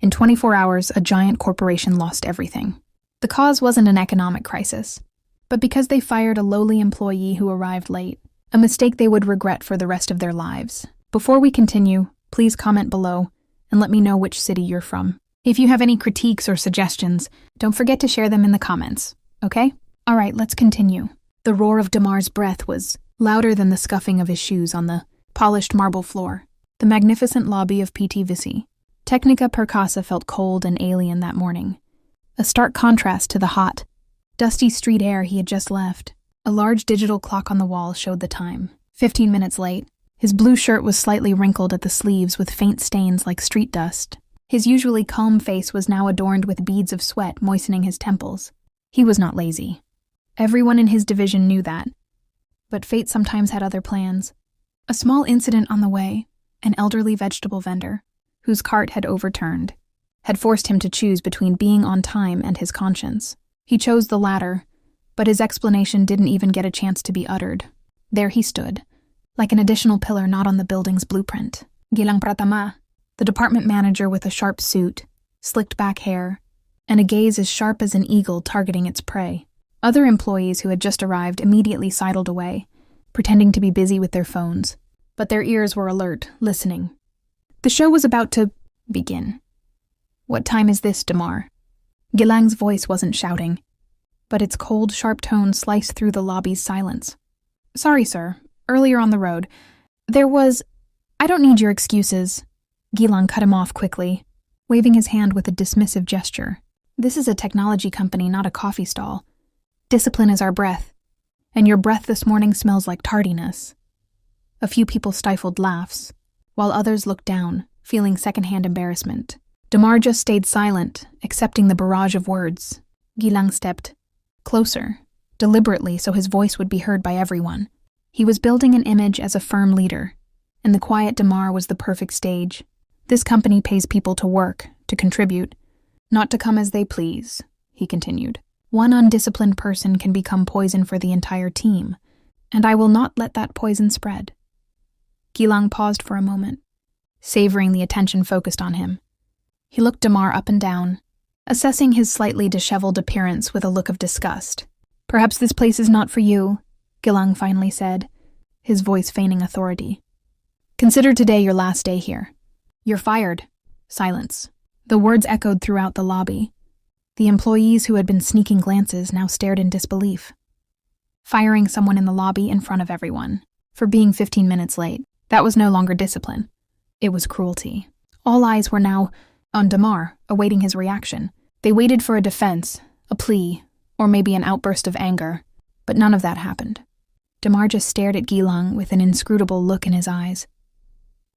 In 24 hours, a giant corporation lost everything. The cause wasn't an economic crisis, but because they fired a lowly employee who arrived late, a mistake they would regret for the rest of their lives. Before we continue, please comment below and let me know which city you're from. If you have any critiques or suggestions, don't forget to share them in the comments, okay? All right, let's continue. The roar of Damar's breath was louder than the scuffing of his shoes on the polished marble floor. The magnificent lobby of PT Vici. Technica Perkasa felt cold and alien that morning, a stark contrast to the hot, dusty street air he had just left. A large digital clock on the wall showed the time. 15 minutes late. His blue shirt was slightly wrinkled at the sleeves with faint stains like street dust. His usually calm face was now adorned with beads of sweat moistening his temples. He was not lazy. Everyone in his division knew that. But fate sometimes had other plans. A small incident on the way, an elderly vegetable vendor, whose cart had overturned, had forced him to choose between being on time and his conscience. He chose the latter, but his explanation didn't even get a chance to be uttered. There he stood, like an additional pillar not on the building's blueprint. Gilang Pratama, the department manager with a sharp suit, slicked back hair, and a gaze as sharp as an eagle targeting its prey. Other employees who had just arrived immediately sidled away, pretending to be busy with their phones, but their ears were alert, listening. The show was about to begin. "What time is this, Damar?" Gilang's voice wasn't shouting, but its cold, sharp tone sliced through the lobby's silence. "Sorry, sir. Earlier on the road. I don't need your excuses." Gilang cut him off quickly, waving his hand with a dismissive gesture. "This is a technology company, not a coffee stall. Discipline is our breath, and your breath this morning smells like tardiness." A few people stifled laughs, while others looked down, feeling secondhand embarrassment. Damar just stayed silent, accepting the barrage of words. Gilang stepped closer, deliberately so his voice would be heard by everyone. He was building an image as a firm leader, and the quiet Damar was the perfect stage. "This company pays people to work, to contribute, not to come as they please," he continued. "One undisciplined person can become poison for the entire team, and I will not let that poison spread." Gilang paused for a moment, savoring the attention focused on him. He looked Damar up and down, assessing his slightly disheveled appearance with a look of disgust. "Perhaps this place is not for you," Gilang finally said, his voice feigning authority. "Consider today your last day here. You're fired." Silence. The words echoed throughout the lobby. The employees who had been sneaking glances now stared in disbelief. Firing someone in the lobby in front of everyone, for being 15 minutes late, that was no longer discipline. It was cruelty. All eyes were now on Damar, awaiting his reaction. They waited for a defense, a plea, or maybe an outburst of anger, but none of that happened. Damar just stared at Gilang with an inscrutable look in his eyes.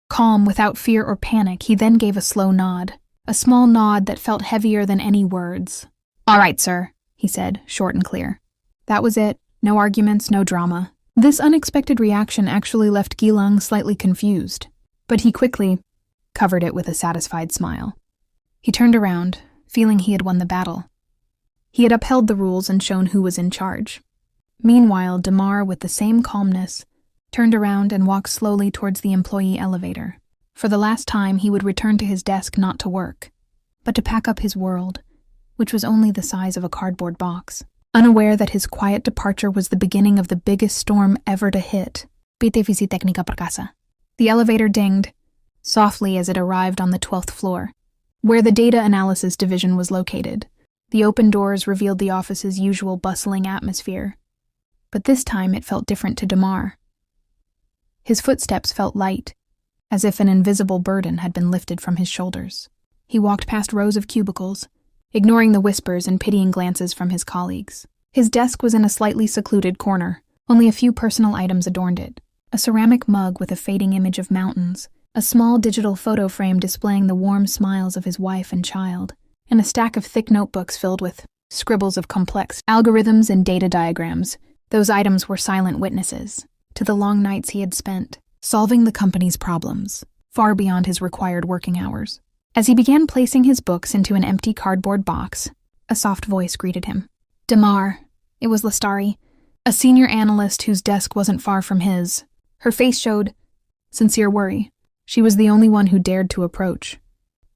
Calm, without fear or panic, he then gave a slow nod, a small nod that felt heavier than any words. "All right, sir," he said, short and clear. That was it. No arguments, no drama. This unexpected reaction actually left Gilang slightly confused, but he quickly covered it with a satisfied smile. He turned around, feeling he had won the battle. He had upheld the rules and shown who was in charge. Meanwhile, Damar, with the same calmness, turned around and walked slowly towards the employee elevator. For the last time, he would return to his desk not to work, but to pack up his world, which was only the size of a cardboard box. Unaware that his quiet departure was the beginning of the biggest storm ever to hit. PT Vici Technica Perkasa. The elevator dinged, softly as it arrived on the 12th floor, where the data analysis division was located. The open doors revealed the office's usual bustling atmosphere, but this time it felt different to Damar. His footsteps felt light, as if an invisible burden had been lifted from his shoulders. He walked past rows of cubicles, ignoring the whispers and pitying glances from his colleagues. His desk was in a slightly secluded corner. Only a few personal items adorned it. A ceramic mug with a fading image of mountains, a small digital photo frame displaying the warm smiles of his wife and child, and a stack of thick notebooks filled with scribbles of complex algorithms and data diagrams. Those items were silent witnesses to the long nights he had spent, solving the company's problems, far beyond his required working hours. As he began placing his books into an empty cardboard box, a soft voice greeted him. "Damar," it was Lestari, a senior analyst whose desk wasn't far from his. Her face showed sincere worry. She was the only one who dared to approach.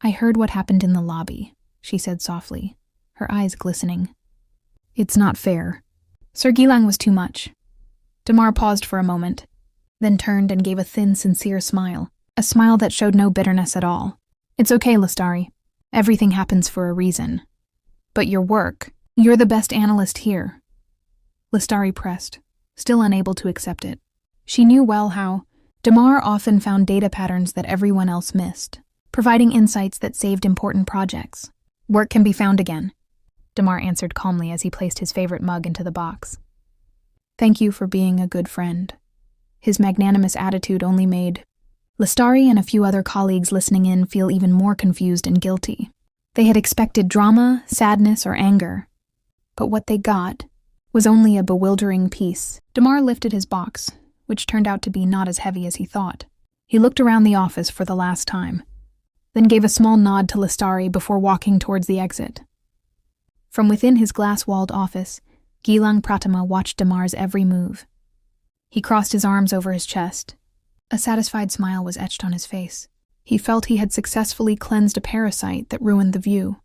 I heard what happened in the lobby, she said softly, her eyes glistening. It's not fair. Sir Gilang was too much. Damar paused for a moment, then turned and gave a thin, sincere smile, a smile that showed no bitterness at all. It's okay, Lestari. Everything happens for a reason. But your work, you're the best analyst here. Lestari pressed, still unable to accept it. She knew well how Damar often found data patterns that everyone else missed, providing insights that saved important projects. Work can be found again, Damar answered calmly as he placed his favorite mug into the box. Thank you for being a good friend. His magnanimous attitude only made Lestari and a few other colleagues listening in feel even more confused and guilty. They had expected drama, sadness, or anger, but what they got was only a bewildering peace. Damar lifted his box, which turned out to be not as heavy as he thought. He looked around the office for the last time, then gave a small nod to Lestari before walking towards the exit. From within his glass-walled office, Gilang Pratama watched Damar's every move. He crossed his arms over his chest. A satisfied smile was etched on his face. He felt he had successfully cleansed a parasite that ruined the view.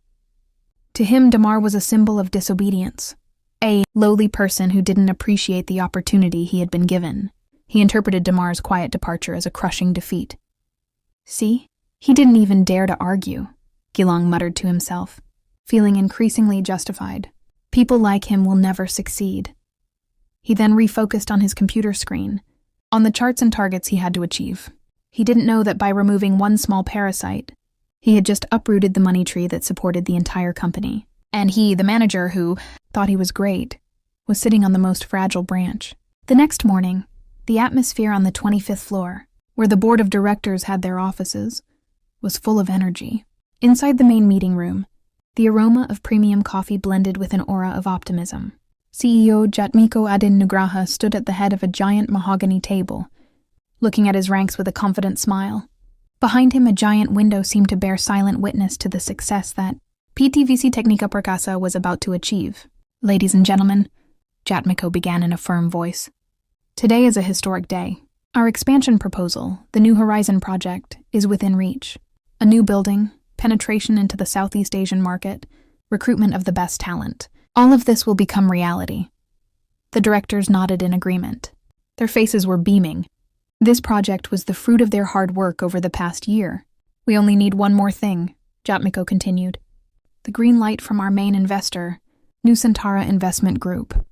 To him, Damar was a symbol of disobedience, a lowly person who didn't appreciate the opportunity he had been given. He interpreted Damar's quiet departure as a crushing defeat. See? He didn't even dare to argue, Gilang muttered to himself, feeling increasingly justified. People like him will never succeed. He then refocused on his computer screen, on the charts and targets he had to achieve. He didn't know that by removing one small parasite, he had just uprooted the money tree that supported the entire company. And he, the manager who thought he was great, was sitting on the most fragile branch. The next morning, the atmosphere on the 25th floor, where the board of directors had their offices, was full of energy. Inside the main meeting room, the aroma of premium coffee blended with an aura of optimism. CEO Jatmiko Adin Nugraha stood at the head of a giant mahogany table, looking at his ranks with a confident smile. Behind him, a giant window seemed to bear silent witness to the success that PTVC Technica Perkasa was about to achieve. Ladies and gentlemen, Jatmiko began in a firm voice. Today is a historic day. Our expansion proposal, the New Horizon project, is within reach. A new building, penetration into the Southeast Asian market, recruitment of the best talent. All of this will become reality. The directors nodded in agreement. Their faces were beaming. This project was the fruit of their hard work over the past year. We only need one more thing, Jatmiko continued. The green light from our main investor, Nusantara Investment Group.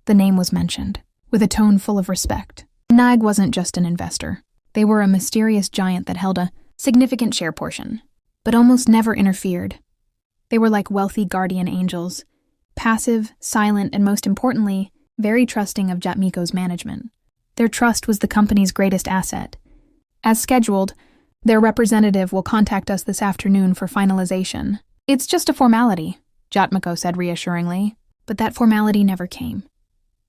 The name was mentioned, with a tone full of respect. NAG wasn't just an investor. They were a mysterious giant that held a significant share portion, but almost never interfered. They were like wealthy guardian angels, passive, silent, and most importantly, very trusting of Jatmiko's management. Their trust was the company's greatest asset. As scheduled, their representative will contact us this afternoon for finalization. It's just a formality, Jatmiko said reassuringly, but that formality never came.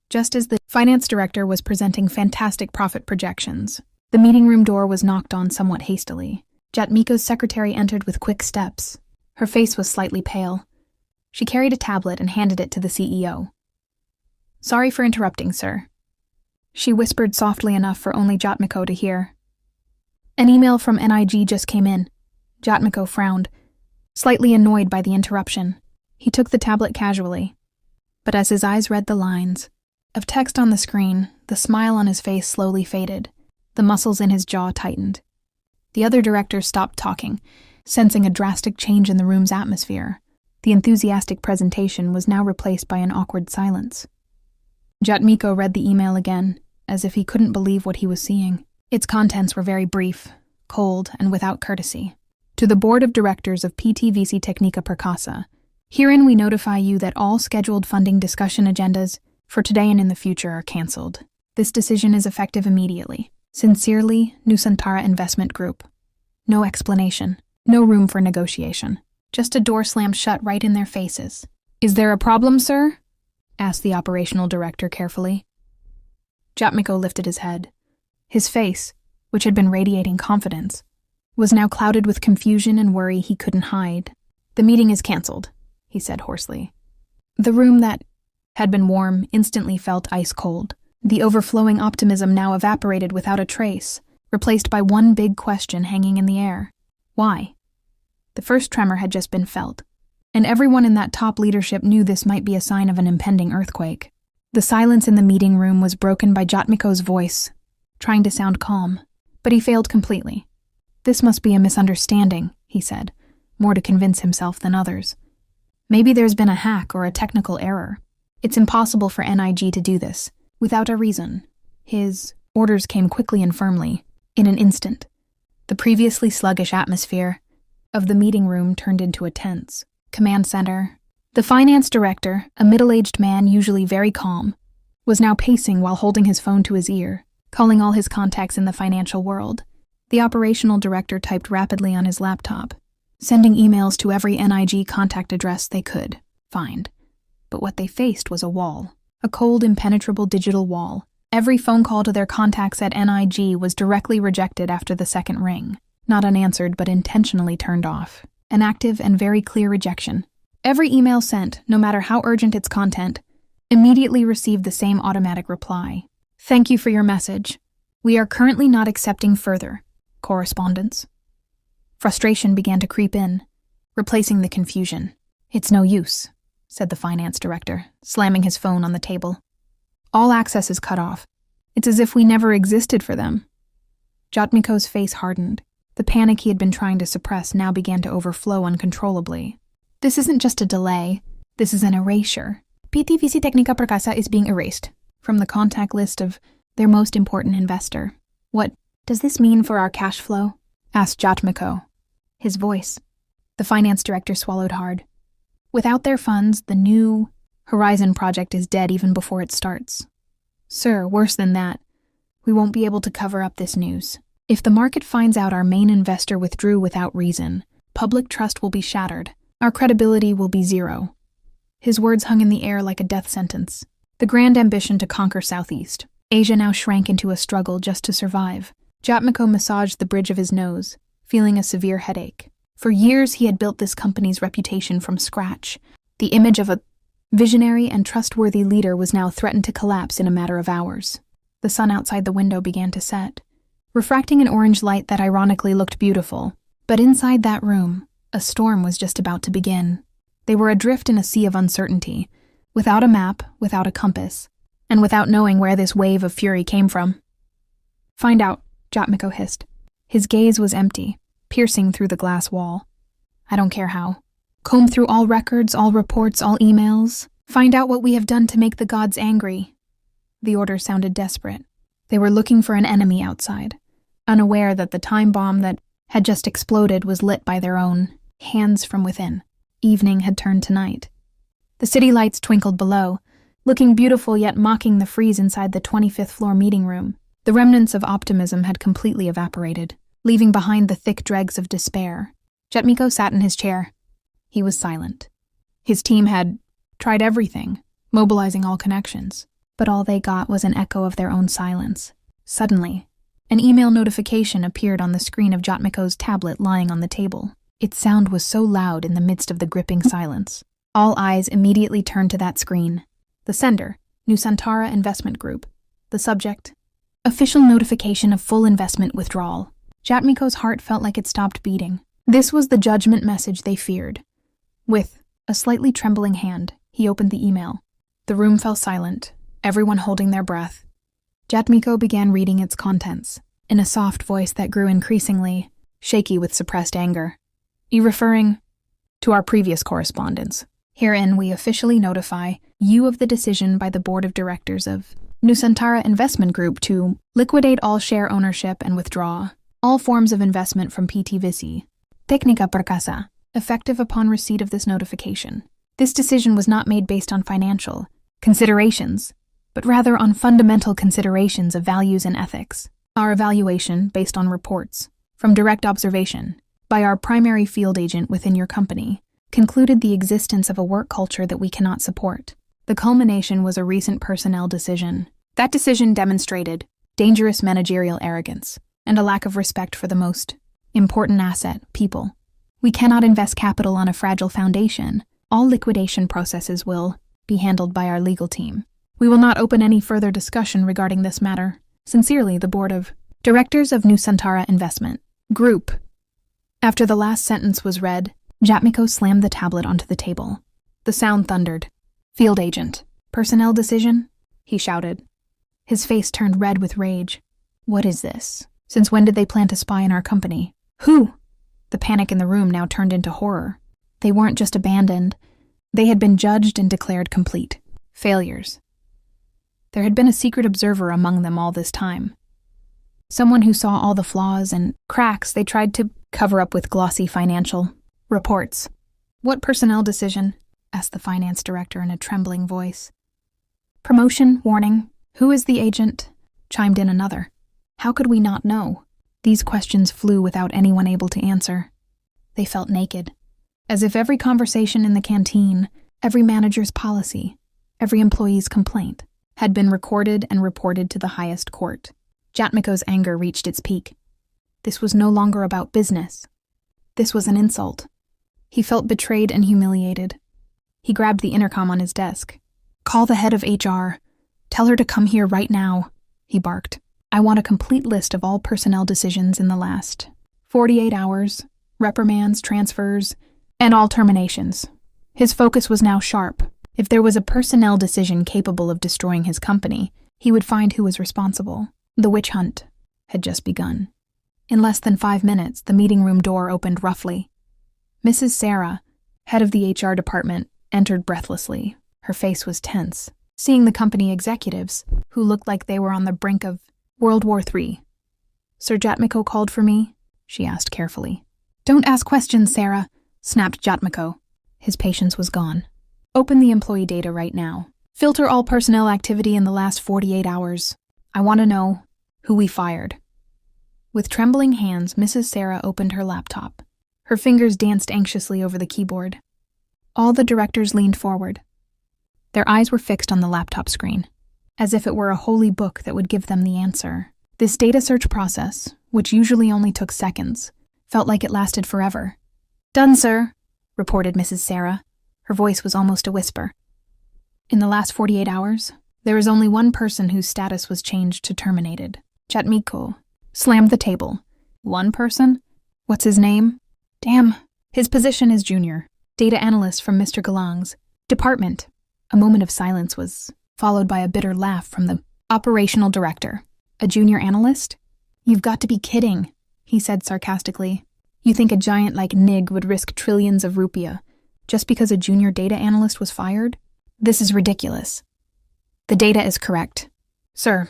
Just as the finance director was presenting fantastic profit projections, the meeting room door was knocked on somewhat hastily. Jatmiko's secretary entered with quick steps. Her face was slightly pale. She carried a tablet and handed it to the CEO. Sorry for interrupting, sir. She whispered softly enough for only Jatmiko to hear. An email from NIG just came in. Jatmiko frowned, slightly annoyed by the interruption. He took the tablet casually, but as his eyes read the lines of text on the screen, the smile on his face slowly faded. The muscles in his jaw tightened. The other directors stopped talking, sensing a drastic change in the room's atmosphere. The enthusiastic presentation was now replaced by an awkward silence. Jatmiko read the email again, as if he couldn't believe what he was seeing. Its contents were very brief, cold, and without courtesy. To the Board of Directors of PTVC Technica Perkasa, herein we notify you that all scheduled funding discussion agendas for today and in the future are cancelled. This decision is effective immediately. Sincerely, Nusantara Investment Group. No explanation. No room for negotiation. Just a door slammed shut right in their faces. Is there a problem, sir? Asked the operational director carefully. Jatmiko lifted his head. His face, which had been radiating confidence, was now clouded with confusion and worry he couldn't hide. The meeting is cancelled, he said hoarsely. The room that had been warm instantly felt ice cold. The overflowing optimism now evaporated without a trace, replaced by one big question hanging in the air. Why? The first tremor had just been felt, and everyone in that top leadership knew this might be a sign of an impending earthquake. The silence in the meeting room was broken by Jatmiko's voice, trying to sound calm, but he failed completely. "This must be a misunderstanding," he said, more to convince himself than others. "Maybe there's been a hack or a technical error. It's impossible for NIG to do this, without a reason." His orders came quickly and firmly, in an instant. The previously sluggish atmosphere of the meeting room turned into a tense command center. The finance director, a middle-aged man usually very calm, was now pacing while holding his phone to his ear, calling all his contacts in the financial world. The operational director typed rapidly on his laptop, sending emails to every NIG contact address they could find. But what they faced was a wall, a cold, impenetrable digital wall. Every phone call to their contacts at NIG was directly rejected after the second ring, not unanswered but intentionally turned off. An active and very clear rejection. Every email sent, no matter how urgent its content, immediately received the same automatic reply. "Thank you for your message. We are currently not accepting further correspondence." Frustration began to creep in, replacing the confusion. "It's no use," said the finance director, slamming his phone on the table. "All access is cut off. It's as if we never existed for them." Jatmiko's face hardened. The panic he had been trying to suppress now began to overflow uncontrollably. "This isn't just a delay. This is an erasure. PTVC Tecnica Perkasa is being erased from the contact list of their most important investor." "What does this mean for our cash flow?" asked Jatmiko. His voice. The finance director swallowed hard. "Without their funds, the new Horizon project is dead even before it starts. Sir, worse than that, we won't be able to cover up this news. If the market finds out our main investor withdrew without reason, public trust will be shattered. Our credibility will be zero." His words hung in the air like a death sentence. The grand ambition to conquer Southeast Asia now shrank into a struggle just to survive. Jatmiko massaged the bridge of his nose, feeling a severe headache. For years he had built this company's reputation from scratch. The image of a visionary and trustworthy leader was now threatened to collapse in a matter of hours. The sun outside the window began to set, refracting an orange light that ironically looked beautiful. But inside that room, a storm was just about to begin. They were adrift in a sea of uncertainty, without a map, without a compass, and without knowing where this wave of fury came from. "Find out," Jatmiko hissed. His gaze was empty, piercing through the glass wall. "I don't care how. Comb through all records, all reports, all emails. Find out what we have done to make the gods angry." The order sounded desperate. They were looking for an enemy outside, unaware that the time bomb that had just exploded was lit by their own hands from within. Evening had turned to night. The city lights twinkled below, looking beautiful yet mocking the freeze inside the 25th floor meeting room. The remnants of optimism had completely evaporated, leaving behind the thick dregs of despair. Jatmiko sat in his chair. He was silent. His team had tried everything, mobilizing all connections, but all they got was an echo of their own silence. Suddenly, an email notification appeared on the screen of Jatmiko's tablet lying on the table. Its sound was so loud in the midst of the gripping silence. All eyes immediately turned to that screen. The sender, Nusantara Investment Group. The subject, official notification of full investment withdrawal. Jatmiko's heart felt like it stopped beating. This was the judgment message they feared. With a slightly trembling hand, he opened the email. The room fell silent, everyone holding their breath. Jatmiko began reading its contents, in a soft voice that grew increasingly shaky with suppressed anger. "You referring to our previous correspondence? Herein we officially notify you of the decision by the board of directors of Nusantara Investment Group to liquidate all share ownership and withdraw all forms of investment from PTVC Tecnica Perkasa, effective upon receipt of this notification. This decision was not made based on financial considerations, but rather on fundamental considerations of values and ethics. Our evaluation, based on reports from direct observation by our primary field agent within your company, concluded the existence of a work culture that we cannot support. The culmination was a recent personnel decision. That decision demonstrated dangerous managerial arrogance and a lack of respect for the most important asset, people. We cannot invest capital on a fragile foundation. All liquidation processes will be handled by our legal team. We will not open any further discussion regarding this matter. Sincerely, the Board of Directors of Nusantara Investment Group. After the last sentence was read, Jatmiko slammed the tablet onto the table. The sound thundered. "Field agent. Personnel decision?" he shouted. His face turned red with rage. "What is this? Since when did they plan to spy on our company? Who?" The panic in the room now turned into horror. They weren't just abandoned. They had been judged and declared complete. Failures. There had been a secret observer among them all this time. Someone who saw all the flaws and cracks they tried to cover up with glossy financial reports. "What personnel decision?" asked the finance director in a trembling voice. "Promotion, warning. Who is the agent?" chimed in another. How could we not know? These questions flew without anyone able to answer. They felt naked, as if every conversation in the canteen, every manager's policy, every employee's complaint had been recorded and reported to the highest court. Jatmiko's anger reached its peak. This was no longer about business. This was an insult. He felt betrayed and humiliated. He grabbed the intercom on his desk. "Call the head of HR. Tell her to come here right now," he barked. "I want a complete list of all personnel decisions in the last 48 hours, reprimands, transfers, and all terminations." His focus was now sharp. If there was a personnel decision capable of destroying his company, he would find who was responsible. The witch hunt had just begun. In less than 5 minutes, the meeting room door opened roughly. Mrs. Sarah, head of the HR department, entered breathlessly. Her face was tense, seeing the company executives, who looked like they were on the brink of World War III. "Sir Jatmiko called for me?" she asked carefully. "Don't ask questions, Sarah," snapped Jatmiko. His patience was gone. "Open the employee data right now. Filter all personnel activity in the last 48 hours. I want to know who we fired." With trembling hands, Mrs. Sarah opened her laptop. Her fingers danced anxiously over the keyboard. All the directors leaned forward. Their eyes were fixed on the laptop screen, as if it were a holy book that would give them the answer. This data search process, which usually only took seconds, felt like it lasted forever. "Done, sir," reported Mrs. Sarah. Her voice was almost a whisper. "In the last 48 hours, there is only one person whose status was changed to terminated. Jatmiko slammed the table. "One person? What's his name?" "Damn. His position is junior. Data analyst from Mr. Galang's department." A moment of silence was followed by a bitter laugh from the operational director. "A junior analyst? You've got to be kidding," he said sarcastically. "You think a giant like Nig would risk trillions of rupiah just because a junior data analyst was fired? This is ridiculous." "The data is correct, sir.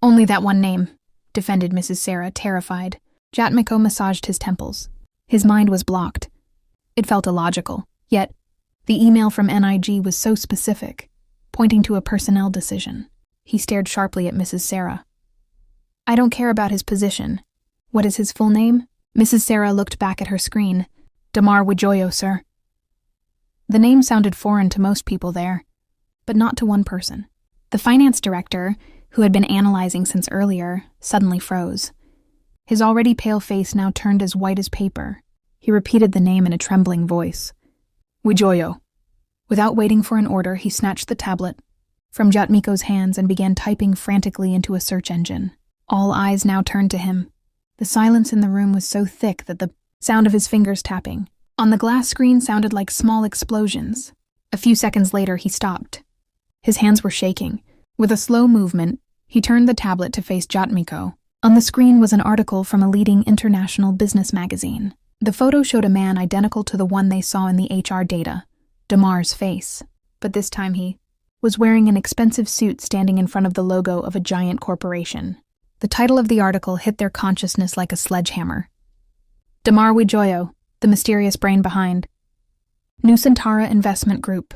Only that one name," defended Mrs. Sarah, terrified. Jatmiko massaged his temples. His mind was blocked. It felt illogical, yet the email from NIG was so specific, pointing to a personnel decision. He stared sharply at Mrs. Sarah. "I don't care about his position. What is his full name?" Mrs. Sarah looked back at her screen. "Damar Wijoyo, sir." The name sounded foreign to most people there, but not to one person. The finance director, who had been analyzing since earlier, suddenly froze. His already pale face now turned as white as paper. He repeated the name in a trembling voice. "Wijoyo." Without waiting for an order, he snatched the tablet from Jatmiko's hands and began typing frantically into a search engine. All eyes now turned to him. The silence in the room was so thick that the sound of his fingers tapping on the glass screen sounded like small explosions. A few seconds later, he stopped. His hands were shaking. With a slow movement, he turned the tablet to face Jatmiko. On the screen was an article from a leading international business magazine. The photo showed a man identical to the one they saw in the HR data, Damar's face. But this time he was wearing an expensive suit standing in front of the logo of a giant corporation. The title of the article hit their consciousness like a sledgehammer. Damar Wijoyo, the mysterious brain behind Nusantara Investment Group,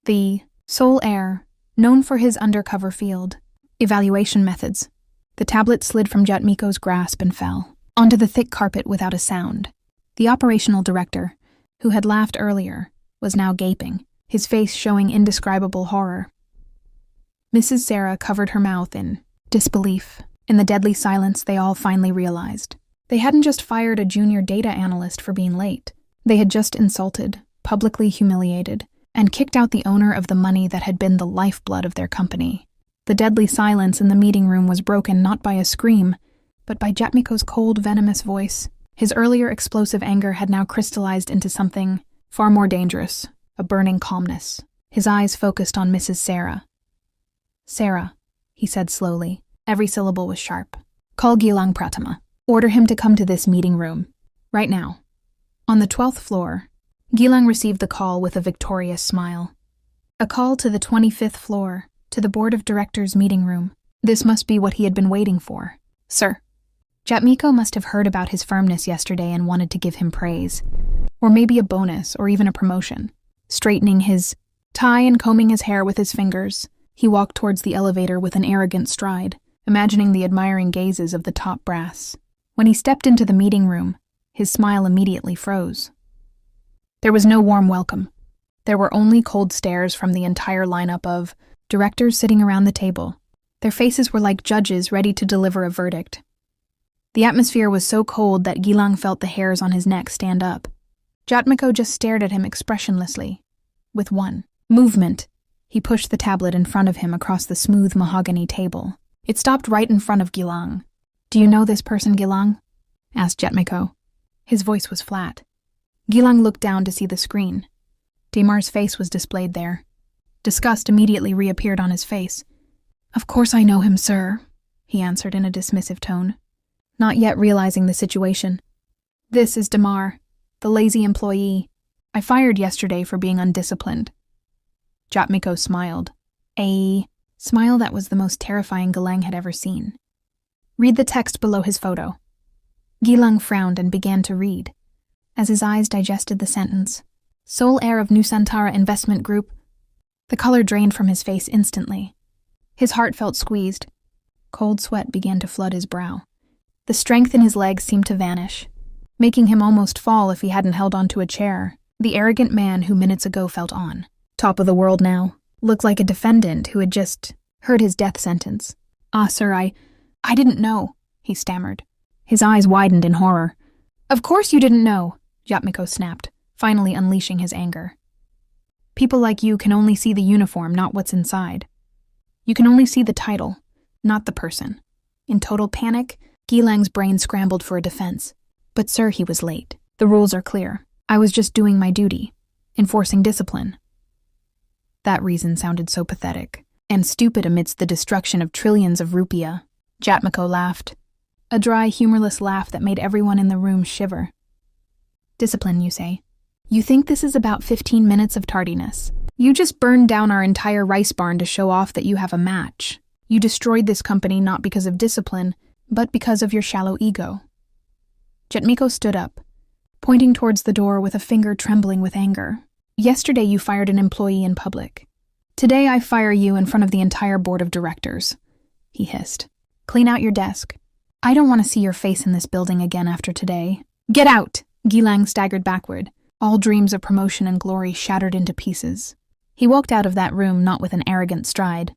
the sole heir, known for his undercover field evaluation methods. The tablet slid from Jatmiko's grasp and fell onto the thick carpet without a sound. The operational director, who had laughed earlier, was now gaping, his face showing indescribable horror. Mrs. Sarah covered her mouth in disbelief. In the deadly silence, they all finally realized. They hadn't just fired a junior data analyst for being late. They had just insulted, publicly humiliated, and kicked out the owner of the money that had been the lifeblood of their company. The deadly silence in the meeting room was broken not by a scream, but by Jatmiko's cold, venomous voice. His earlier explosive anger had now crystallized into something far more dangerous, a burning calmness. His eyes focused on Mrs. Sarah. "Sarah," he said slowly. Every syllable was sharp. "Call Gilang Pratama. Order him to come to this meeting room. Right now." On the 12th floor, Gilang received the call with a victorious smile. A call to the 25th floor, to the board of directors meeting room. This must be what he had been waiting for. "Sir." Jatmiko must have heard about his firmness yesterday and wanted to give him praise. Or maybe a bonus, or even a promotion. Straightening his tie and combing his hair with his fingers, he walked towards the elevator with an arrogant stride, imagining the admiring gazes of the top brass. When he stepped into the meeting room, his smile immediately froze. There was no warm welcome. There were only cold stares from the entire lineup of directors sitting around the table. Their faces were like judges ready to deliver a verdict. The atmosphere was so cold that Gilang felt the hairs on his neck stand up. Jatmiko just stared at him expressionlessly. With one movement, he pushed the tablet in front of him across the smooth mahogany table. It stopped right in front of Gilang. "Do you know this person, Gilang?" asked Jatmiko. His voice was flat. Gilang looked down to see the screen. Damar's face was displayed there. Disgust immediately reappeared on his face. "Of course I know him, sir," he answered in a dismissive tone, not yet realizing the situation. "This is Damar, the lazy employee I fired yesterday for being undisciplined." Jatmiko smiled. A smile that was the most terrifying Gilang had ever seen. "Read the text below his photo." Gilang frowned and began to read. As his eyes digested the sentence, "Sole heir of Nusantara Investment Group," the color drained from his face instantly. His heart felt squeezed. Cold sweat began to flood his brow. The strength in his legs seemed to vanish, making him almost fall if he hadn't held onto a chair. The arrogant man who minutes ago felt on top of the world now looked like a defendant who had just heard his death sentence. "Ah, sir, I didn't know," he stammered. His eyes widened in horror. "Of course you didn't know," Jatmiko snapped, finally unleashing his anger. "People like you can only see the uniform, not what's inside. You can only see the title, not the person." In total panic, Gilang's brain scrambled for a defense. "But sir," he was late. "The rules are clear. I was just doing my duty, enforcing discipline." That reason sounded so pathetic, and stupid amidst the destruction of trillions of rupiah. Jatmiko laughed, a dry, humorless laugh that made everyone in the room shiver. "Discipline, you say? You think this is about 15 minutes of tardiness? You just burned down our entire rice barn to show off that you have a match. You destroyed this company not because of discipline, but because of your shallow ego." Jatmiko stood up, pointing towards the door with a finger trembling with anger. "Yesterday you fired an employee in public. Today I fire you in front of the entire board of directors," he hissed. "Clean out your desk. I don't want to see your face in this building again after today." "Get out!" Gilang staggered backward, all dreams of promotion and glory shattered into pieces. He walked out of that room not with an arrogant stride,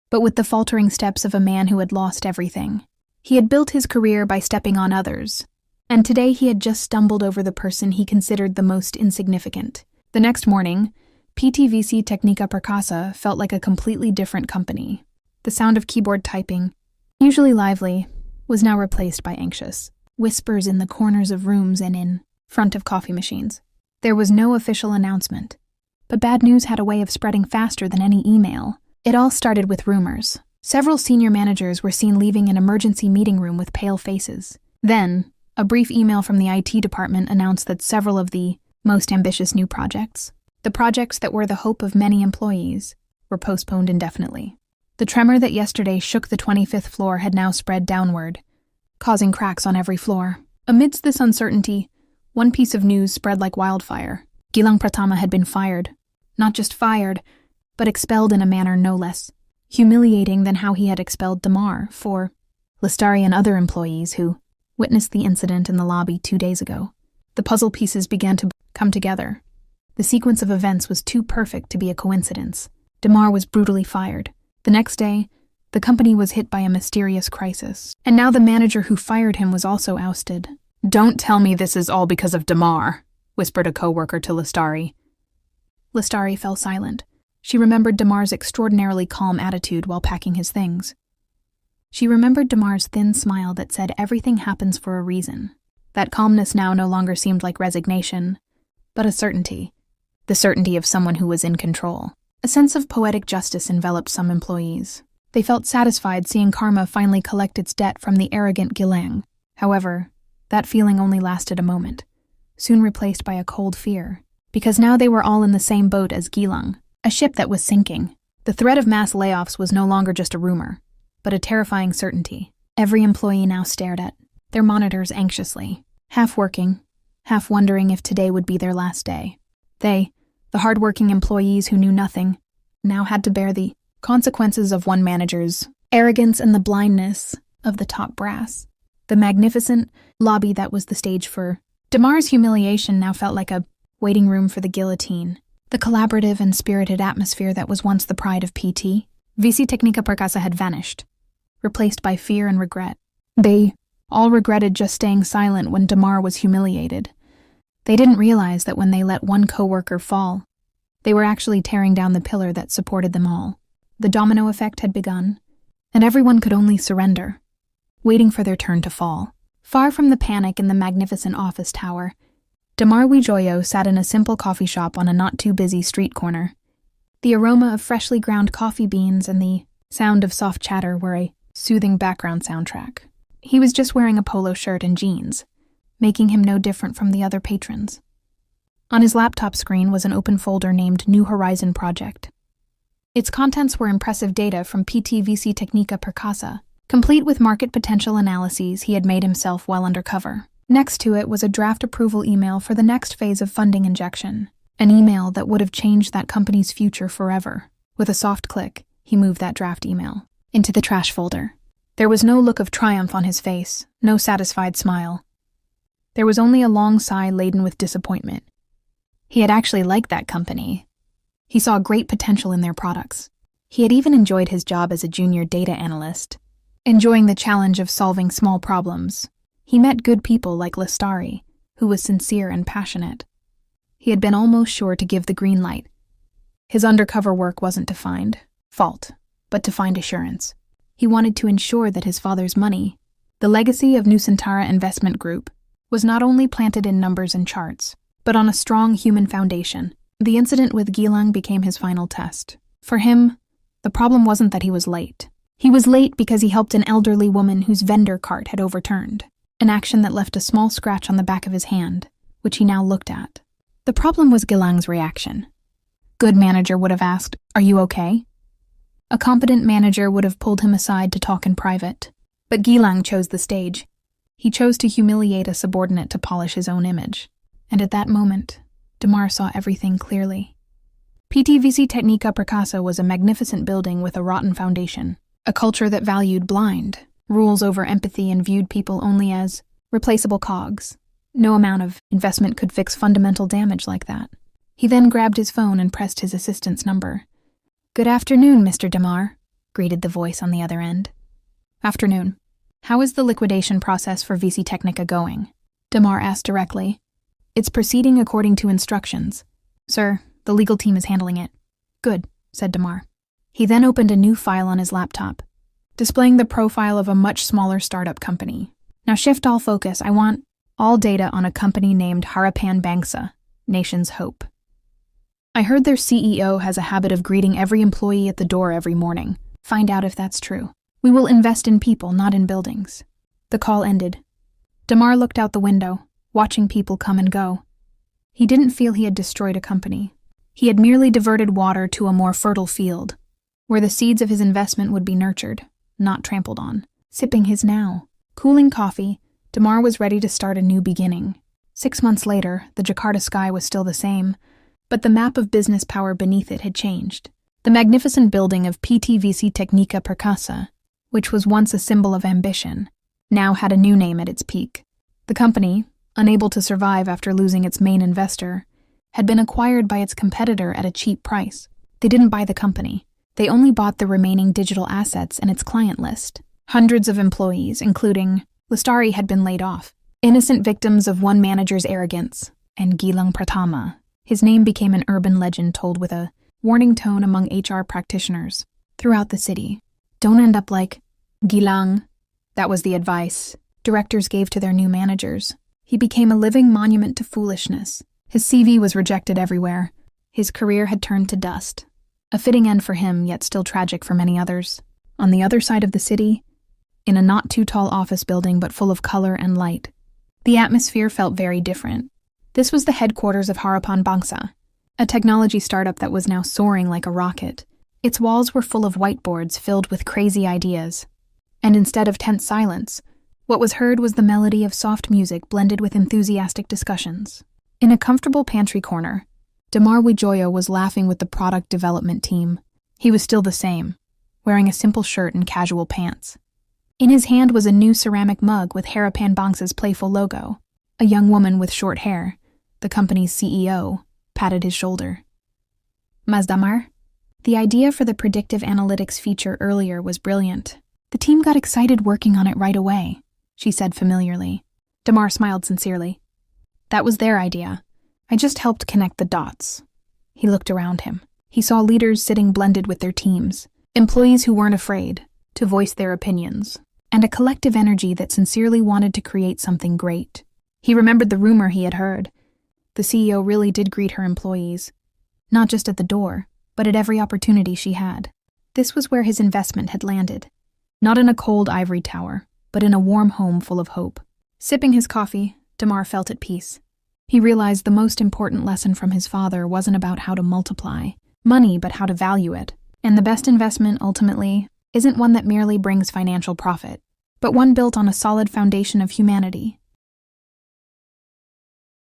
but with the faltering steps of a man who had lost everything. He had built his career by stepping on others, and today he had just stumbled over the person he considered the most insignificant. The next morning, PTVC Technica Perkasa felt like a completely different company. The sound of keyboard typing, usually lively, was now replaced by anxious whispers in the corners of rooms and in front of coffee machines. There was no official announcement, but bad news had a way of spreading faster than any email. It all started with rumors. Several senior managers were seen leaving an emergency meeting room with pale faces. Then, a brief email from the IT department announced that several of the most ambitious new projects, the projects that were the hope of many employees, were postponed indefinitely. The tremor that yesterday shook the 25th floor had now spread downward, causing cracks on every floor. Amidst this uncertainty, one piece of news spread like wildfire. Gilang Pratama had been fired. Not just fired, but expelled in a manner no less humiliating than how he had expelled Damar for Lestari and other employees who witnessed the incident in the lobby 2 days ago. The puzzle pieces began to come together. The sequence of events was too perfect to be a coincidence. Damar was brutally fired. The next day, the company was hit by a mysterious crisis, and now the manager who fired him was also ousted. "Don't tell me this is all because of Damar," whispered a co-worker to Lestari. Lestari fell silent. She remembered Damar's extraordinarily calm attitude while packing his things. She remembered Damar's thin smile that said everything happens for a reason. That calmness now no longer seemed like resignation, but a certainty. The certainty of someone who was in control. A sense of poetic justice enveloped some employees. They felt satisfied seeing karma finally collect its debt from the arrogant Gilang. However, that feeling only lasted a moment, soon replaced by a cold fear, because now they were all in the same boat as Gilang, a ship that was sinking. The threat of mass layoffs was no longer just a rumor, but a terrifying certainty. Every employee now stared at their monitors anxiously, half working, half wondering if today would be their last day. They, the hard-working employees who knew nothing, now had to bear the consequences of one manager's arrogance and the blindness of the top brass. The magnificent lobby that was the stage for Damar's humiliation now felt like a waiting room for the guillotine. The collaborative and spirited atmosphere that was once the pride of PT, VC Technica Perkasa had vanished, replaced by fear and regret. They all regretted just staying silent when Damar was humiliated. They didn't realize that when they let one coworker fall, they were actually tearing down the pillar that supported them all. The domino effect had begun, and everyone could only surrender, waiting for their turn to fall. Far from the panic in the magnificent office tower, Damar Wijoyo sat in a simple coffee shop on a not-too-busy street corner. The aroma of freshly ground coffee beans and the sound of soft chatter were a soothing background soundtrack. He was just wearing a polo shirt and jeans, making him no different from the other patrons. On his laptop screen was an open folder named New Horizon Project. Its contents were impressive data from PTVC Technica Perkasa, complete with market potential analyses he had made himself well undercover. Next to it was a draft approval email for the next phase of funding injection, an email that would have changed that company's future forever. With a soft click, he moved that draft email into the trash folder. There was no look of triumph on his face, no satisfied smile. There was only a long sigh laden with disappointment. He had actually liked that company. He saw great potential in their products. He had even enjoyed his job as a junior data analyst, enjoying the challenge of solving small problems. He met good people like Lestari, who was sincere and passionate. He had been almost sure to give the green light. His undercover work wasn't to find fault, but to find assurance. He wanted to ensure that his father's money, the legacy of Nusantara Investment Group, was not only planted in numbers and charts, but on a strong human foundation. The incident with Gilang became his final test. For him, the problem wasn't that he was late. He was late because he helped an elderly woman whose vendor cart had overturned, an action that left a small scratch on the back of his hand, which he now looked at. The problem was Gilang's reaction. Good manager would have asked, "Are you okay?" A competent manager would have pulled him aside to talk in private. But Gilang chose the stage. He chose to humiliate a subordinate to polish his own image. And at that moment, Damar saw everything clearly. PTVC Technica Perkasa was a magnificent building with a rotten foundation, a culture that valued blind rules over empathy and viewed people only as replaceable cogs. No amount of investment could fix fundamental damage like that. He then grabbed his phone and pressed his assistant's number. "Good afternoon, Mr. Damar," greeted the voice on the other end. "Afternoon. How is the liquidation process for VC Technica going?" Damar asked directly. "It's proceeding according to instructions. Sir, the legal team is handling it." "Good," said Damar. He then opened a new file on his laptop, displaying the profile of a much smaller startup company. "Now shift all focus. I want all data on a company named Harapan Bangsa, Nation's Hope. I heard their CEO has a habit of greeting every employee at the door every morning. Find out if that's true. We will invest in people, not in buildings." The call ended. Damar looked out the window, watching people come and go. He didn't feel he had destroyed a company. He had merely diverted water to a more fertile field, where the seeds of his investment would be nurtured, not trampled on. Sipping his now cooling coffee, Damar was ready to start a new beginning. 6 months later, the Jakarta sky was still the same, but the map of business power beneath it had changed. The magnificent building of PTVC Technica Perkasa, which was once a symbol of ambition, now had a new name at its peak. The company, unable to survive after losing its main investor, had been acquired by its competitor at a cheap price. They didn't buy the company. They only bought the remaining digital assets and its client list. Hundreds of employees, including Lestari, had been laid off, innocent victims of one manager's arrogance, and Gilang Pratama. His name became an urban legend told with a warning tone among HR practitioners throughout the city. Don't end up like Gilang. That was the advice directors gave to their new managers. He became a living monument to foolishness. His CV was rejected everywhere. His career had turned to dust. A fitting end for him, yet still tragic for many others. On the other side of the city, in a not-too-tall office building but full of color and light, the atmosphere felt very different. This was the headquarters of Harapan Bangsa, a technology startup that was now soaring like a rocket. Its walls were full of whiteboards filled with crazy ideas. And instead of tense silence, what was heard was the melody of soft music blended with enthusiastic discussions. In a comfortable pantry corner, Damar Wijoyo was laughing with the product development team. He was still the same, wearing a simple shirt and casual pants. In his hand was a new ceramic mug with Harapan Bangsa's playful logo. A young woman with short hair, the company's CEO, patted his shoulder. Mas Damar? The idea for the predictive analytics feature earlier was brilliant. The team got excited working on it right away, she said familiarly. Damar smiled sincerely. That was their idea. I just helped connect the dots. He looked around him. He saw leaders sitting blended with their teams, employees who weren't afraid to voice their opinions, and a collective energy that sincerely wanted to create something great. He remembered the rumor he had heard. The CEO really did greet her employees, not just at the door, but at every opportunity she had. This was where his investment had landed, not in a cold ivory tower, but in a warm home full of hope. Sipping his coffee, Damar felt at peace. He realized the most important lesson from his father wasn't about how to multiply money, but how to value it. And the best investment, ultimately, isn't one that merely brings financial profit, but one built on a solid foundation of humanity,